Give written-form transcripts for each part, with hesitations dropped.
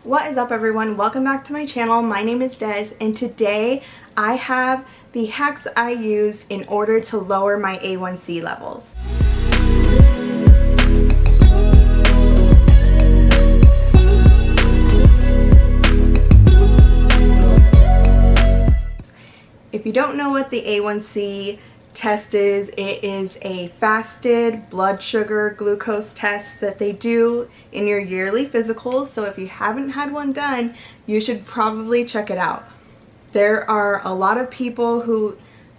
What is up, everyone? Welcome back to my channel. My name is Des, and today I have the hacks I use in order to lower my A1C levels. If you don't know what the A1C test is, it is a fasted blood sugar glucose test that they do in your yearly physicals. So if you haven't had one done, you should probably check it out. There are a lot of people who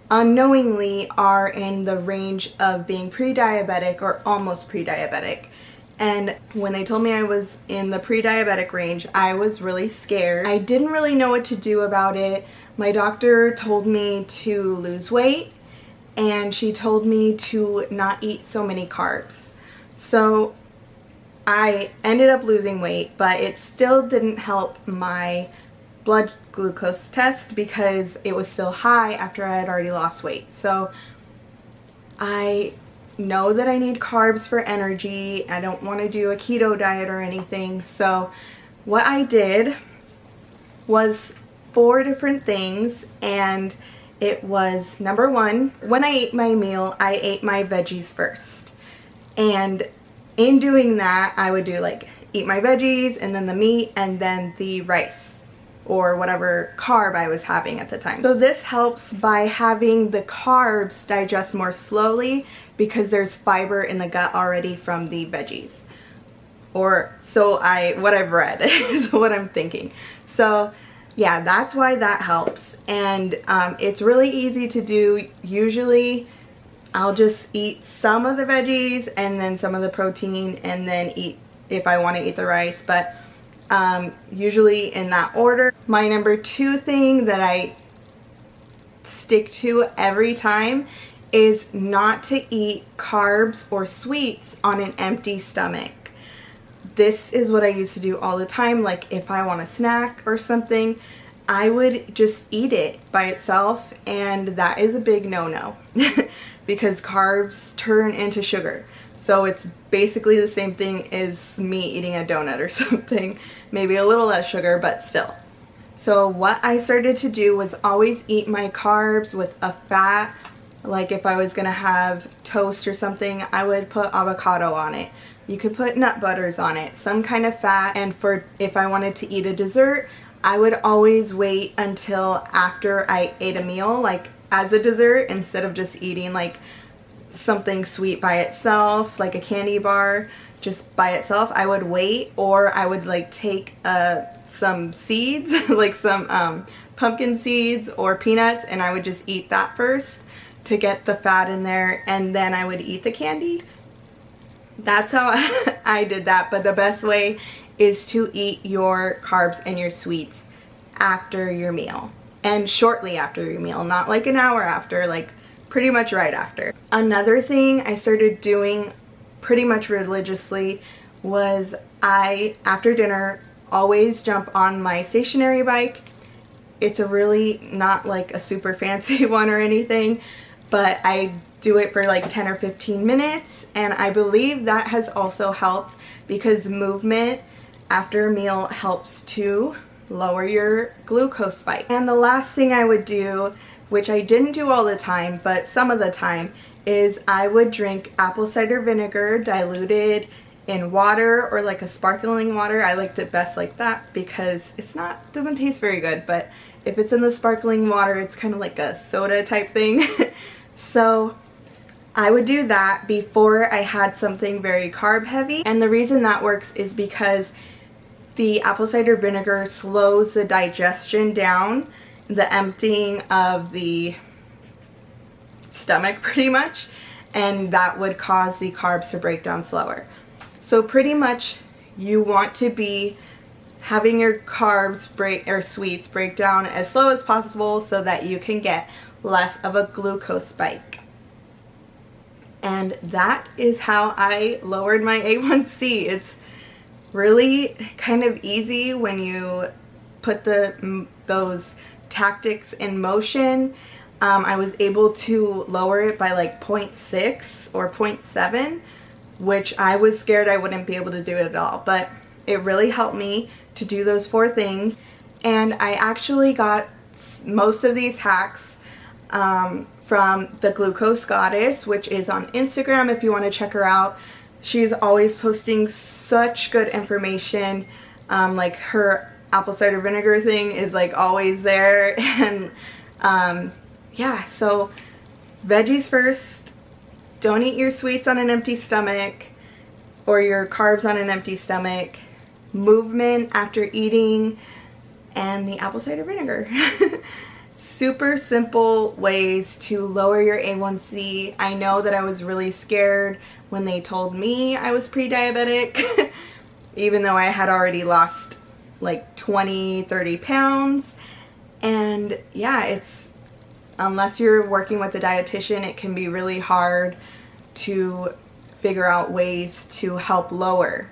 unknowingly are in the range of being pre-diabetic or almost pre-diabetic. And when they told me I was in the pre-diabetic range, I was really scared. I didn't really know what to do about it. My doctor told me to lose weight, and she told me to not eat so many carbs. So I ended up losing weight, but it still didn't help my blood glucose test because it was still high after I had already lost weight. So I know that I need carbs for energy. I don't want to do a keto diet or anything. So what I did was 4 different things, and it was, number one, when I ate my meal, I ate my veggies first. And in doing that, I would do like eat my veggies and then the meat and then the rice or whatever carb I was having at the time. So this helps by having the carbs digest more slowly because there's fiber in the gut already from the veggies. Or so what I've read is what I'm thinking. So yeah, that's why that helps. And it's really easy to do. Usually I'll just eat some of the veggies and then some of the protein and then eat, if I want to eat the rice, but usually in that order. My number 2 thing that I stick to every time is not to eat carbs or sweets on an empty stomach. This is what I used to do all the time. Like if I want a snack or something, I would just eat it by itself, and that is a big no-no because carbs turn into sugar. So it's basically the same thing as me eating a donut or something. Maybe a little less sugar, but still. So what I started to do was always eat my carbs with a fat. Like if I was gonna have toast or something, I would put avocado on it. You could put nut butters on it, some kind of fat. And if I wanted to eat a dessert, I would always wait until after I ate a meal, like as a dessert, instead of just eating like something sweet by itself, like a candy bar just by itself. I would wait, or I would like take some seeds, like some pumpkin seeds or peanuts, and I would just eat that first to get the fat in there, and then I would eat the candy. That's how I did that. But the best way is to eat your carbs and your sweets after your meal, and shortly after your meal, not like an hour after, like pretty much right after. Another thing I started doing pretty much religiously was after dinner, always jump on my stationary bike. It's a really not like a super fancy one or anything, but I do it for like 10 or 15 minutes, and I believe that has also helped because movement after a meal helps to lower your glucose spike. And the last thing I would do, which I didn't do all the time, but some of the time, is I would drink apple cider vinegar diluted in water or like a sparkling water. I liked it best like that because doesn't taste very good, but if it's in the sparkling water, it's kind of like a soda type thing. So I would do that before I had something very carb heavy. And the reason that works is because the apple cider vinegar slows the digestion down, the emptying of the stomach pretty much, and that would cause the carbs to break down slower. So pretty much you want to be having your carbs or sweets break down as slow as possible so that you can get less of a glucose spike. And that is how I lowered my A1C. It's really kind of easy when you put those tactics in motion. I was able to lower it by like 0.6 or 0.7, which I was scared I wouldn't be able to do it at all, but it really helped me to do those 4 things. And I actually got most of these hacks from the Glucose Goddess, which is on Instagram if you want to check her out. She's always posting such good information. Like her apple cider vinegar thing is like always there. And yeah, so veggies first. Don't eat your sweets on an empty stomach or your carbs on an empty stomach. Movement after eating, and the apple cider vinegar. Super simple ways to lower your A1C. I know that I was really scared when they told me I was pre-diabetic, even though I had already lost like 20-30 pounds. And yeah, it's, unless you're working with a dietitian, it can be really hard to figure out ways to help lower.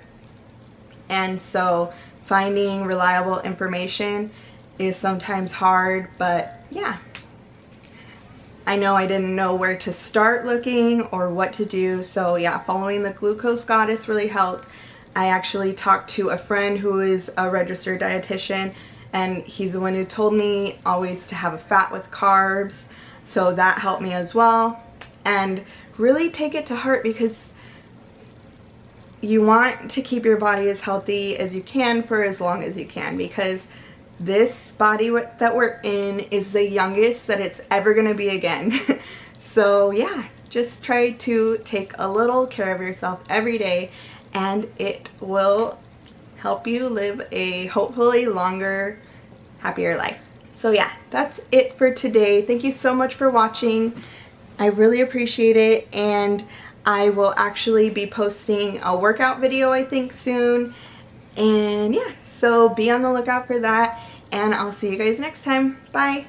And so finding reliable information is sometimes hard, but yeah. I know I didn't know where to start looking or what to do, so yeah, following the Glucose Goddess really helped. I actually talked to a friend who is a registered dietitian, and he's the one who told me always to have a fat with carbs, so that helped me as well. And really take it to heart, because you want to keep your body as healthy as you can for as long as you can, because this body that we're in is the youngest that it's ever going to be again. So yeah, just try to take a little care of yourself every day, and it will help you live a hopefully longer, happier life. So yeah, that's it for today. Thank you so much for watching. I really appreciate it, and I will actually be posting a workout video I think soon. And yeah, so be on the lookout for that, and I'll see you guys next time. Bye!